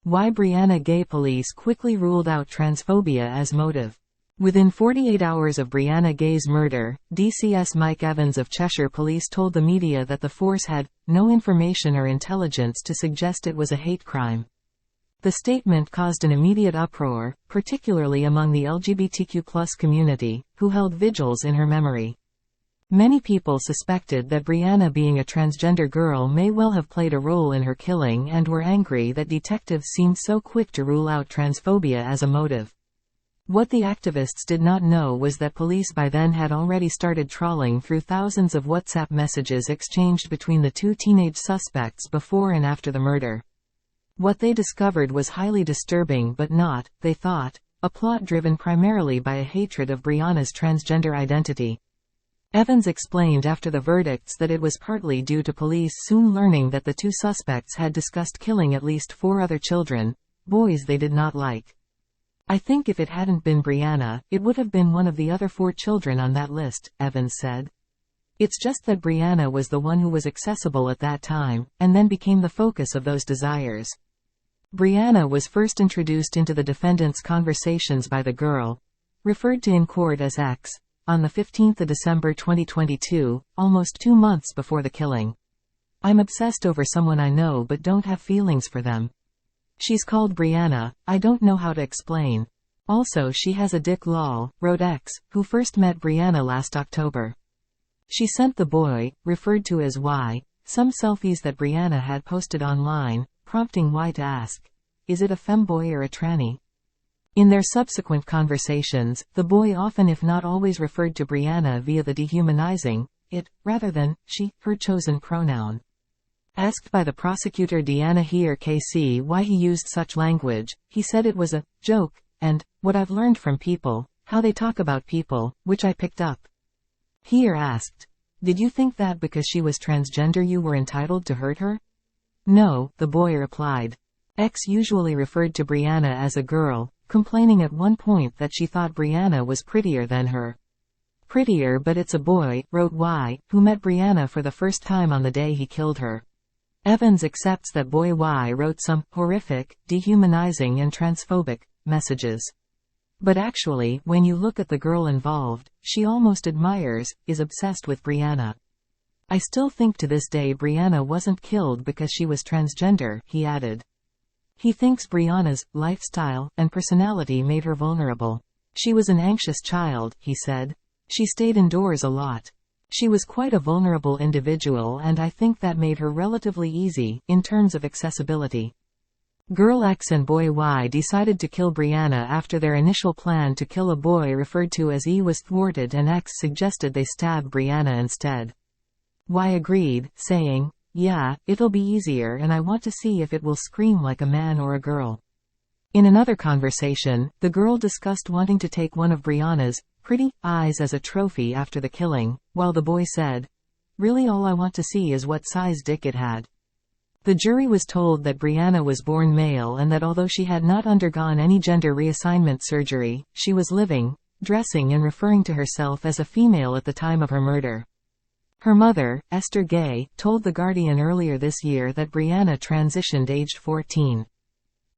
Why Brianna Ghey police quickly ruled out transphobia as motive. Within 48 hours of Brianna Ghey's murder, DCS Mike Evans of Cheshire Police told the media that the force had no information or intelligence to suggest it was a hate crime. The statement caused an immediate uproar, particularly among the LGBTQ+ community, who held vigils in her memory. Many people suspected that Brianna, being a transgender girl, may well have played a role in her killing and were angry that detectives seemed so quick to rule out transphobia as a motive. What the activists did not know was that police by then had already started trawling through thousands of WhatsApp messages exchanged between the two teenage suspects before and after the murder. What they discovered was highly disturbing but not, they thought, a plot driven primarily by a hatred of Brianna's transgender identity. Evans explained after the verdicts that it was partly due to police soon learning that the two suspects had discussed killing at least 4 other children, boys they did not like. "I think if it hadn't been Brianna, it would have been one of the other 4 children on that list," Evans said. "It's just that Brianna was the one who was accessible at that time, and then became the focus of those desires." Brianna was first introduced into the defendant's conversations by the girl, referred to in court as X, on the 15th of December 2022, almost 2 months before the killing. "I'm obsessed over someone I know but don't have feelings for them. She's called Brianna, I don't know how to explain. Also she has a dick lol," wrote X, who first met Brianna last October. She sent the boy, referred to as Y, some selfies that Brianna had posted online, prompting Y to ask, "Is it a femboy or a tranny?" In their subsequent conversations, the boy often if not always referred to Brianna via the dehumanizing it, rather than she, her chosen pronoun. Asked by the prosecutor Deanna Heer KC why he used such language, he said it was a joke, and what I've learned from people, how they talk about people, which I picked up. Heer asked, "Did you think that because she was transgender you were entitled to hurt her?" "No," the boy replied. X usually referred to Brianna as a girl, complaining at one point that she thought Brianna was prettier than her. "Prettier, but it's a boy," wrote Y, who met Brianna for the first time on the day he killed her. Evans accepts that boy Y wrote some horrific, dehumanizing and transphobic messages. But actually, when you look at the girl involved, she almost admires, is obsessed with Brianna. "I still think to this day Brianna wasn't killed because she was transgender," he added. He thinks Brianna's lifestyle and personality made her vulnerable. "She was an anxious child," he said. "She stayed indoors a lot. She was quite a vulnerable individual and I think that made her relatively easy, in terms of accessibility." Girl X and boy Y decided to kill Brianna after their initial plan to kill a boy referred to as E was thwarted and X suggested they stab Brianna instead. Y agreed, saying, "Yeah, it'll be easier and I want to see if it will scream like a man or a girl." In another conversation, the girl discussed wanting to take one of Brianna's pretty eyes as a trophy after the killing, while the boy said, "Really all I want to see is what size dick it had." The jury was told that Brianna was born male and that although she had not undergone any gender reassignment surgery, she was living, dressing and referring to herself as a female at the time of her murder. Her mother, Esther Ghey, told The Guardian earlier this year that Brianna transitioned aged 14.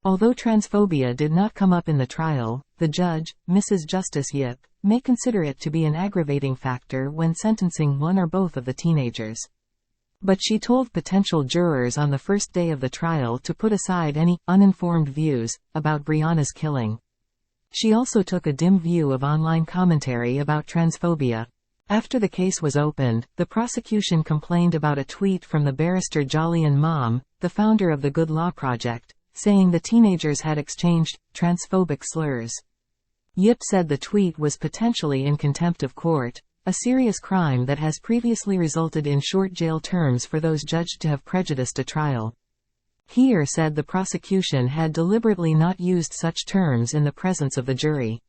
Although transphobia did not come up in the trial, the judge, Mrs. Justice Yip, may consider it to be an aggravating factor when sentencing one or both of the teenagers. But she told potential jurors on the first day of the trial to put aside any uninformed views about Brianna's killing. She also took a dim view of online commentary about transphobia. After the case was opened, the prosecution complained about a tweet from the barrister Jolyon Mom, the founder of the Good Law Project, saying the teenagers had exchanged transphobic slurs. Yip said the tweet was potentially in contempt of court, a serious crime that has previously resulted in short jail terms for those judged to have prejudiced a trial. Heer said the prosecution had deliberately not used such terms in the presence of the jury.